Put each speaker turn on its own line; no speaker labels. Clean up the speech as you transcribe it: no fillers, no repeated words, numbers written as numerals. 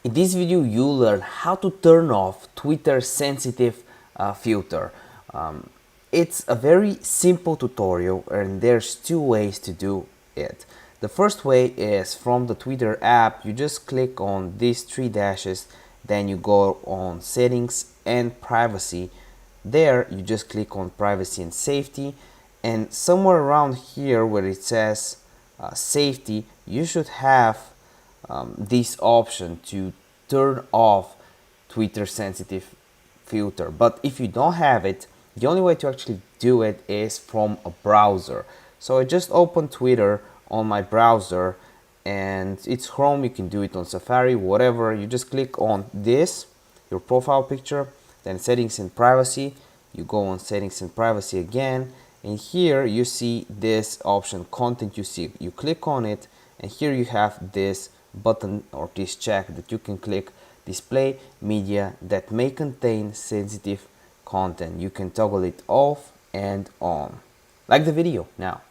In this video you learn how to turn off Twitter sensitive filter. It's a very simple tutorial and there's two ways to do it. The first way is from the Twitter app. You just click on these three dashes, then you go on settings and privacy. There you just click on privacy and safety, and somewhere around here where it says safety, you should have this option to turn off Twitter sensitive filter. But if you don't have it, the only way to actually do it is from a browser. So I just open Twitter on my browser and it's Chrome. You can do it on Safari, whatever. You just click on this, your profile picture, then settings and privacy. You go on settings and privacy again, and here you see this option, content you see. You click on it and here you have this button or this check that you can click, display media that may contain sensitive content. You can toggle it off and on. Like the video now.